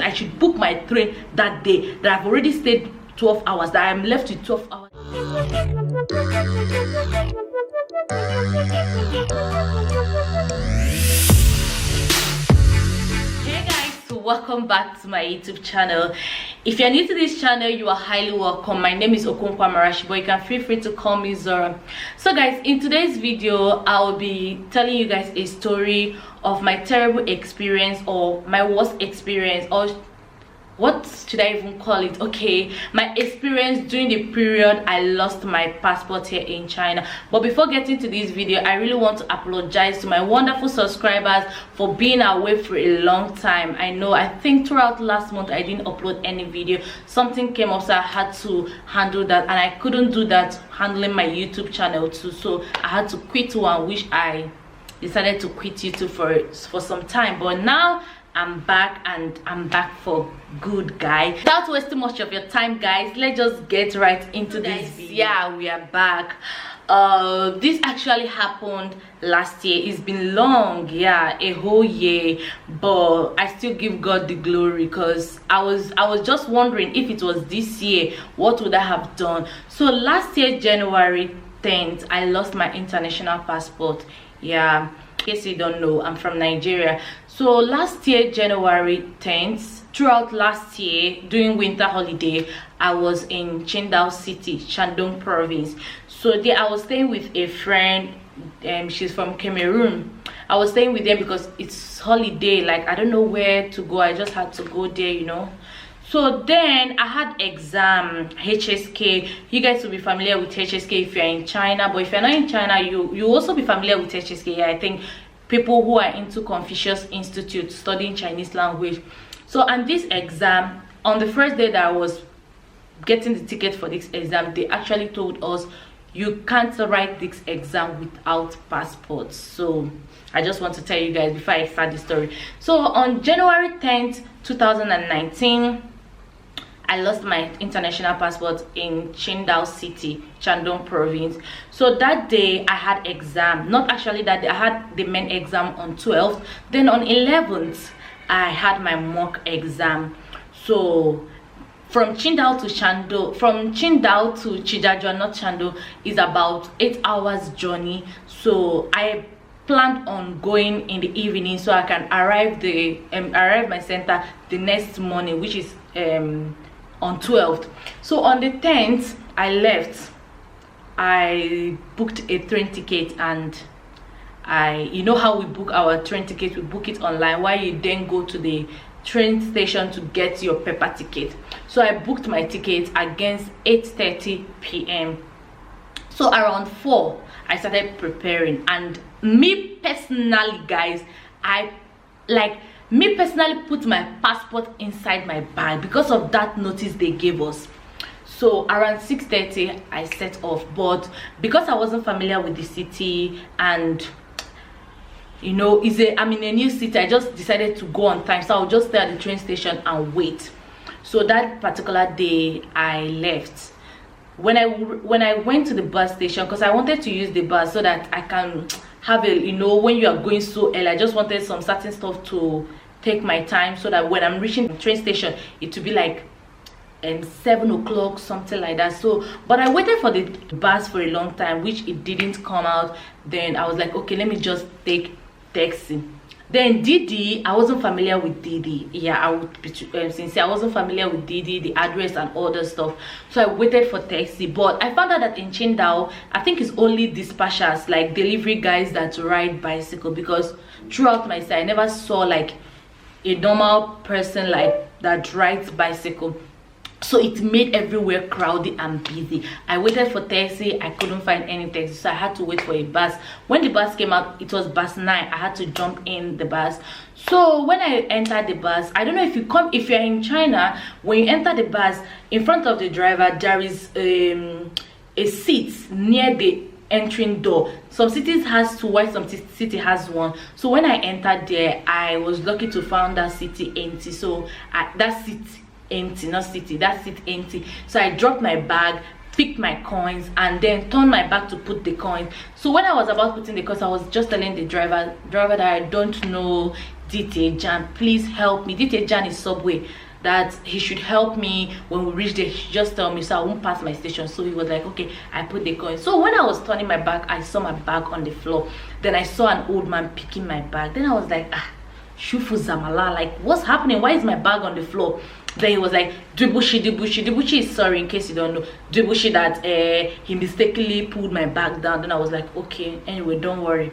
I should book my train that day, that I've already stayed 12 hours, that I'm left with 12 hours. Hey guys, welcome back to my YouTube channel. If you're new to this channel, you are highly welcome. My name is Okonkwa Marashi, but you can feel free to call me Zora. So guys, in today's video I'll be telling you guys a story of my terrible experience, or my worst experience, or what should I even call it? Okay, my experience during the period I lost my passport here in China. But before getting to this video, I really want to apologize to my wonderful subscribers for being away for a long time. I think throughout last month I didn't upload any video. Something came up, so I had to handle that, and I couldn't do that handling my YouTube channel too, so I had to quit one, which I decided to quit YouTube for some time. But now I'm back, and I'm back for good, guys. Without wasting much of your time, guys, let's just get right into this video. Yeah, we are back. This actually happened last year. It's been long, yeah, a whole year, but I still give God the glory, because I was just wondering, if it was this year, what would I have done? So last year, January 10th, I lost my international passport. Yeah, in case you don't know, I'm from Nigeria. So last year, January 10th, throughout last year, during winter holiday, I was in Qingdao City, Shandong province. So there I was staying with a friend, she's from Cameroon. I was staying with them because it's holiday, like I don't know where to go, I just had to go there, you know. So then I had exam, HSK. You guys will be familiar with HSK if you're in China, but if you're not in China, you also be familiar with HSK. Yeah, I think people who are into Confucius Institute studying Chinese language. So on this exam, on the first day that I was getting the ticket for this exam, they actually told us you can't write this exam without passports. So I just want to tell you guys before I start the story. So on January 10th 2019, I lost my international passport in Qingdao City, Shandong province. So that day I had exam. Not actually that day, I had the main exam on 12th. Then on 11th, I had my mock exam. So from Qingdao to Shandong, from Qingdao to Chijiazhuang, not Shandong, is about 8 hours journey. So I planned on going in the evening so I can arrive my center the next morning, which is on 12th. So on the 10th I left. I booked a train ticket, and you know how we book our train ticket, we book it online, while you then go to the train station to get your paper ticket. So I booked my ticket against 8:30 p.m. so around 4 I started preparing, and me personally, guys, me personally put my passport inside my bag because of that notice they gave us. So around 6:30 I set off, but because I wasn't familiar with the city, and you know, I'm in a new city, I just decided to go on time. So I'll just stay at the train station and wait. So that particular day I left. When I went to the bus station, because I wanted to use the bus so that I can have a, you know, when you are going so early, I just wanted some certain stuff to take my time, so that when I'm reaching the train station, it will be like 7 o'clock, something like that. So but I waited for the bus for a long time, which it didn't come out. Then I was like, okay, let me just take taxi. Then Didi, I wasn't familiar with Didi. Yeah, I would be sincere, I wasn't familiar with Didi, the address and all the stuff. So I waited for taxi, but I found out that in Qingdao, I think it's only dispatchers, like delivery guys, that ride bicycle, because throughout my stay I never saw like a normal person like that rides bicycle. So it made everywhere crowded and busy. I waited for taxi, I couldn't find any taxi, so I had to wait for a bus. When the bus came out, it was bus 9. I had to jump in the bus. So when I entered the bus, I don't know if you're in China, when you enter the bus, in front of the driver there is a seat near the entering door. Some cities has two, while some city has one. So when I entered there, I was lucky to find that city empty. So that seat empty, not city, that seat empty. So I dropped my bag, picked my coins, and then turned my back to put the coins. So when I was about putting the coins, I was just telling the driver that I don't know DT Jan, please help me. DT Jan is Subway, that he should help me when we reach there. He just tell me so I won't pass my station. So he was like, okay. I put the coin. So when I was turning my back, I saw my bag on the floor. Then I saw an old man picking my bag. Then I was like, Shufu Zamala, like what's happening? Why is my bag on the floor? Then he was like, Dwebushi is sorry, in case you don't know, Dwebushi, that he mistakenly pulled my bag down. Then I was like, okay, anyway, don't worry.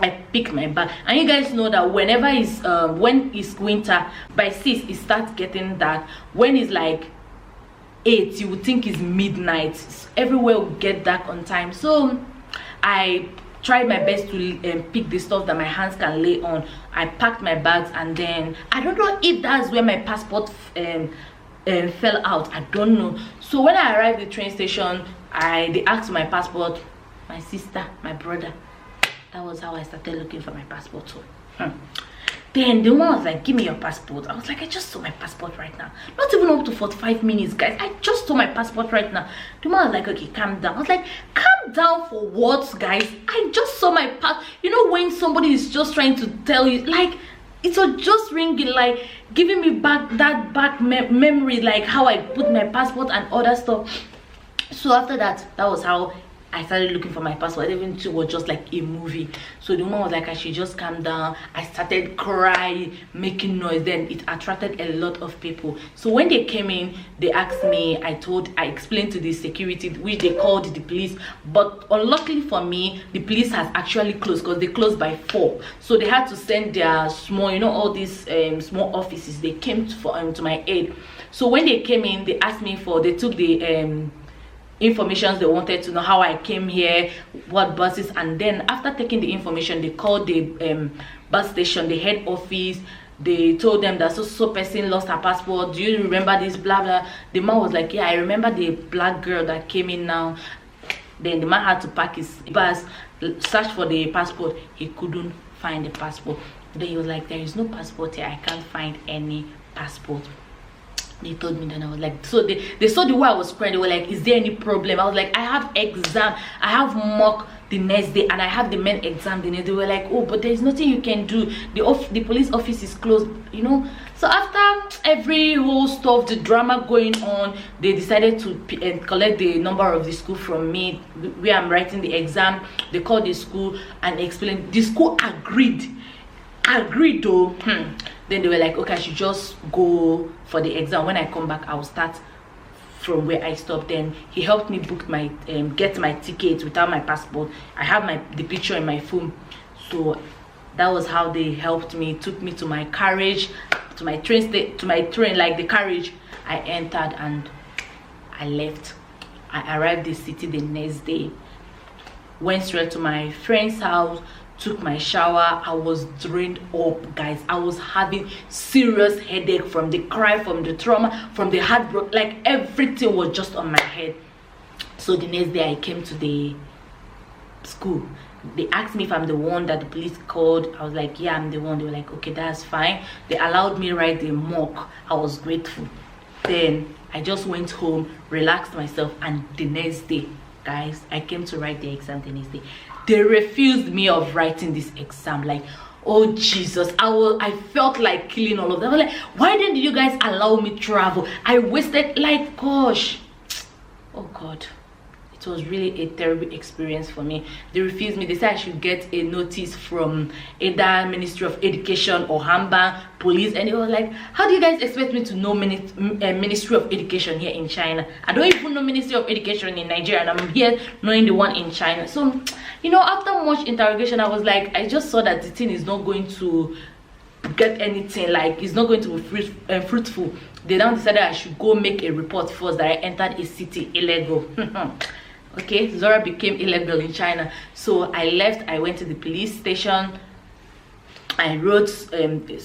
I picked my bag. And you guys know that whenever it's when it's winter, by 6 it starts getting dark. When it's like 8, you would think it's midnight. Everywhere will get dark on time. So I tried my best to pick the stuff that my hands can lay on. I packed my bags, and then I don't know if that's where my passport fell out. I don't know. So when I arrived at the train station, they asked my passport. My sister, my brother, that was how I started looking for my passport. So then the woman was like, give me your passport. I was like, I just saw my passport right now. Not even up to 45 minutes, guys. I just saw my passport right now. The woman was like, okay, calm down. I was like, calm down for what, guys? I just saw my passport. You know when somebody is just trying to tell you, like, it was just ringing, like giving me back that memory, like how I put my passport and other stuff. So after that, that was how I started looking for my passport. Even it was just like a movie. So the woman was like, I should just calm down. I started crying, making noise. Then it attracted a lot of people. So when they came in, they asked me. I explained to the security, which they called the police. But unluckily for me, the police has actually closed, because they closed by 4. So they had to send their small, you know, all these small offices. They came to my aid. So when they came in, they asked me they took the information they wanted to know, how I came here, what buses, and then after taking the information, they called the bus station, the head office. They told them that so person lost her passport. Do you remember this, blah blah? The man was like, yeah, I remember the black girl that came in now. Then the man had to pack his bus, search for the passport. He couldn't find the passport. Then he was like, there is no passport here, I can't find any passport. They told me. Then I was like, so they saw the way I was crying. They were like, is there any problem? I was like, I have exam, I have mock the next day, and I have the main exam the next day. They were like, oh, but there's nothing you can do, the police office is closed, you know. So after every whole stuff, the drama going on, they decided to collect the number of the school from me where I'm writing the exam. They called the school and explained. The school agreed though. Then they were like, okay, I should just go for the exam. When I come back, I'll start from where I stopped. Then he helped me book my get my ticket without my passport. I have the picture in my phone. So that was how they helped me, took me to my carriage, to my train, like the carriage. I entered and I left. I arrived the city the next day, went straight to my friend's house, took my shower. I was drained up, guys. I was having serious headache from the cry, from the trauma, from the heartbreak. Like everything was just on my head. So the next day I came to the school. They asked me if I'm the one that the police called. I was like, yeah, I'm the one. They were like, okay, that's fine. They allowed me write the mock. I was grateful. Then I just went home, relaxed myself, and the next day, guys, I came to write the exam the next day. They refused me of writing this exam. Like, oh Jesus, I felt like killing all of them. I was like, why didn't you guys allow me travel? I wasted, like, gosh, oh God. It was really a terrible experience for me. They refused me. They said I should get a notice from either Ministry of Education or Hamba police. And it was like, how do you guys expect me to know Ministry of Education here in China? I don't even know Ministry of Education in Nigeria, and I'm here knowing the one in China. So, you know, after much interrogation, I was like, I just saw that the thing is not going to get anything, like it's not going to be fruitful. They now decided I should go make a report first that I entered a city illegal. Okay, Zora became illegal in China. So I left. I went to the police station. I wrote,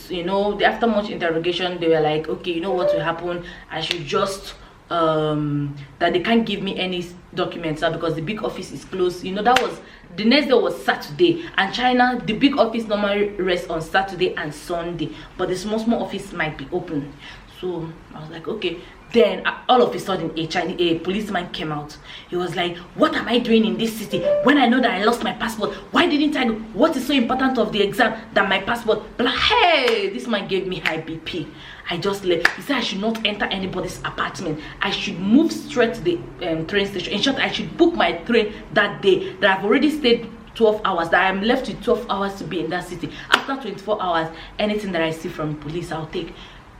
you know, after much interrogation, they were like, okay, you know what will happen? I should just that they can't give me any documents now because the big office is closed. You know, that was the next day was Saturday, and China, the big office normally rests on Saturday and Sunday, but the small office might be open. So I was like, okay. Then all of a sudden a policeman came out. He was like, what am I doing in this city when I know that I lost my passport? Why didn't I go? What is so important of the exam than my passport? But hey, this man gave me high BP. I just left. He said I should not enter anybody's apartment. I should move straight to the train station. In short, I should book my train that day, that I've already stayed 12 hours, that I'm left with 12 hours to be in that city. After 24 hours, anything that I see from police, I'll take.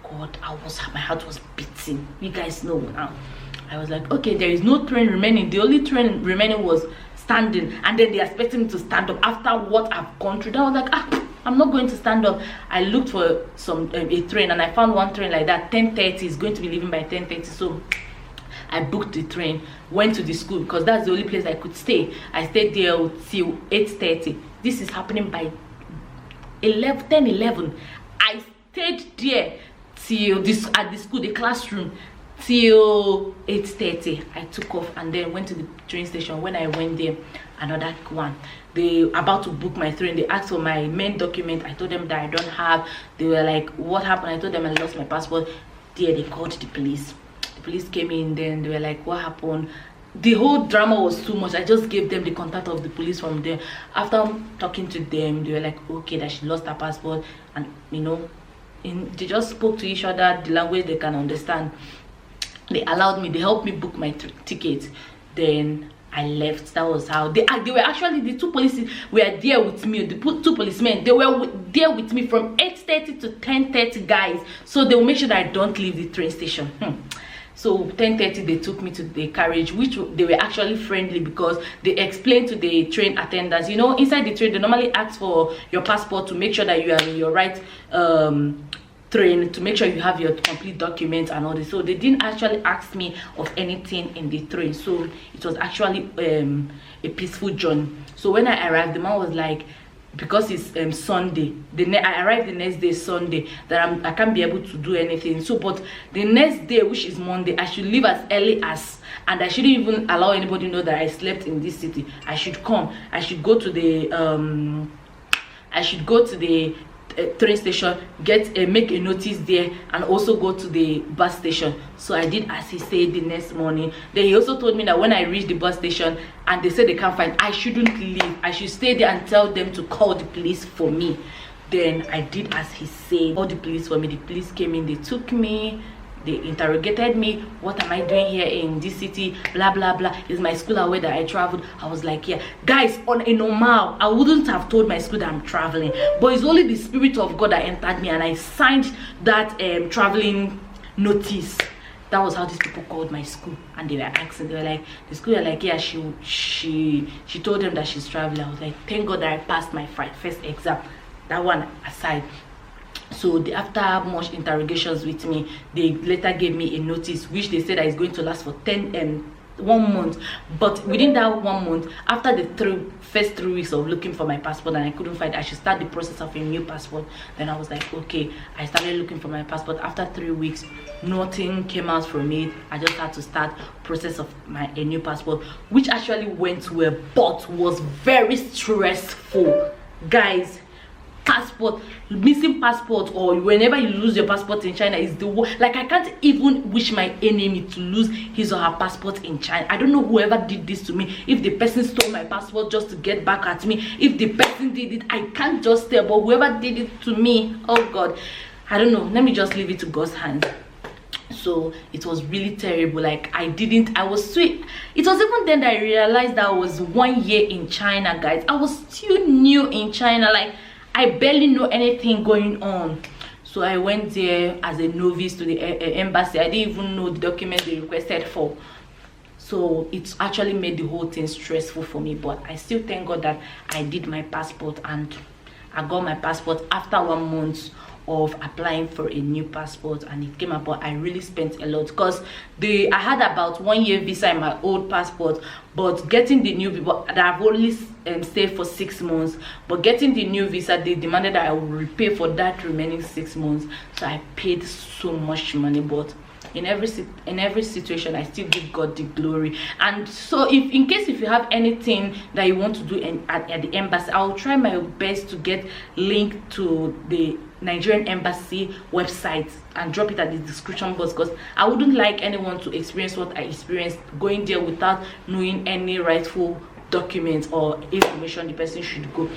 God, my heart was beating. You guys know now. I was like, okay, there is no train remaining. The only train remaining was standing, and then they expected me to stand up after what I've gone through. I was like, I'm not going to stand up. I looked for a train, and I found one train like that. 10:30 is going to be leaving by 10:30. So I booked the train, went to the school because that's the only place I could stay. I stayed there till 8:30. This is happening by 10:11. I stayed there till at the school, the classroom, till 8:30. I took off and then went to the train station. When I went there, another one, they about to book my train. They asked for my main document. I told them that I don't have. They were like, what happened? I told them I lost my passport. There they called the police. The police came in. Then they were like, what happened? The whole drama was too much. I just gave them the contact of the police from there. After talking to them, they were like, okay, that she lost her passport, and they just spoke to each other the language they can understand. They allowed me, they helped me book my ticket. Then I left. That was how they were actually, the two police were there with me. The two policemen, they were there with me from 8:30 to 10:30, guys. So they will make sure that I don't leave the train station. So 10:30 they took me to the carriage, which they were actually friendly because they explained to the train attendants, inside the train they normally ask for your passport to make sure that you are in your right train, to make sure you have your complete documents and all this. So they didn't actually ask me of anything in the train. So it was actually a peaceful journey. So when I arrived, the man was like, because it's Sunday, I arrived the next day, Sunday, that I can't be able to do anything. So but the next day, which is Monday, I should leave as early as, and I shouldn't even allow anybody to know that I slept in this city. I should come, I should go to the train station, make a notice there, and also go to the bus station. So I did as he said the next morning. Then he also told me that when I reached the bus station and they said they can't find, I shouldn't leave. I should stay there and tell them to call the police for me. Then I did as he said, called the police for me. The police came in, they took me, they interrogated me. What am I doing here in this city? Blah blah blah. Is my school aware that I traveled? I was like, yeah. Guys, on a normal, I wouldn't have told my school that I'm traveling, but it's only the spirit of God that entered me, and I signed that traveling notice. That was how these people called my school, and they were asking. They were like, the school were like, yeah, she told them that she's traveling. I was like, thank God that I passed my first exam. That one aside. So after much interrogations with me, they later gave me a notice which they said that is going to last for 1 month. But within that 1 month, after the first 3 weeks of looking for my passport and I couldn't find it, I should start the process of a new passport. Then I was like, okay. I started looking for my passport. After 3 weeks, nothing came out from it. I just had to start process of a new passport, which actually went well, but was very stressful, guys. Missing passport, or whenever you lose your passport in China, is the worst. Like, I can't even wish my enemy to lose his or her passport in China. I don't know whoever did this to me. If the person stole my passport just to get back at me, if the person did it, I can't just tell. But whoever did it to me, oh God, I don't know. Let me just leave it to God's hands. So it was really terrible. Like, I was sweet. It was even then that I realized that I was 1 year in China, guys. I was still new in China. Like, I barely know anything going on. So I went there as a novice to the embassy. I didn't even know the document they requested for. So it actually made the whole thing stressful for me. But I still thank God that I did my passport, and I got my passport after 1 month of applying for a new passport, and it came about. I really spent a lot because I had about 1 year visa in my old passport, but getting the new visa, that I've only stayed for 6 months, but getting the new visa, they demanded that I would repay for that remaining 6 months. So I paid so much money, but in every situation I still give God the glory. And so if in case if you have anything that you want to do at the embassy, I'll try my best to get link to the Nigerian embassy website and drop it at the description box, because I wouldn't like anyone to experience what I experienced going there without knowing any rightful documents or information the person should go.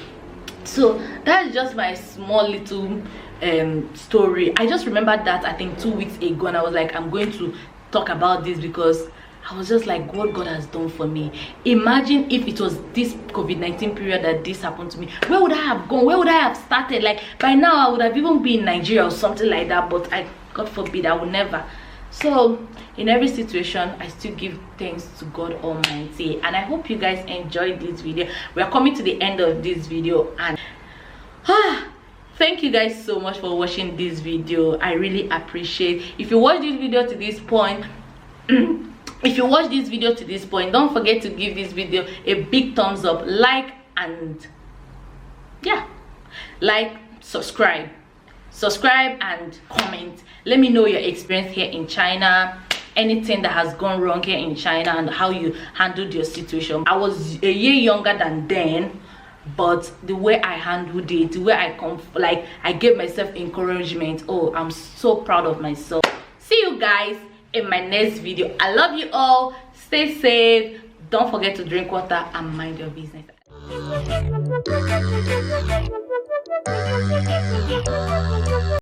So that's just my small little story. I just remembered that I think 2 weeks ago, and I was like, I'm going to talk about this because I was just like, what God has done for me. Imagine if it was this COVID-19 period that this happened to me. Where would I have gone? Where would I have started? Like by now I would have even been in Nigeria or something like that, but God forbid, I would never. So in every situation I still give thanks to God Almighty, and I hope you guys enjoyed this video. We are coming to the end of this video, and thank you guys so much for watching this video. I really appreciate if you watch this video to this point. If you watch this video to this point, don't forget to give this video a big thumbs up, like, and yeah, like, subscribe and comment. Let me know your experience here in China, anything that has gone wrong here in China, and how you handled your situation. I was a year younger than then, but the way I handled it, the way I gave myself encouragement. Oh, I'm so proud of myself. See you guys in my next video. I love you all. Stay safe. Don't forget to drink water and mind your business.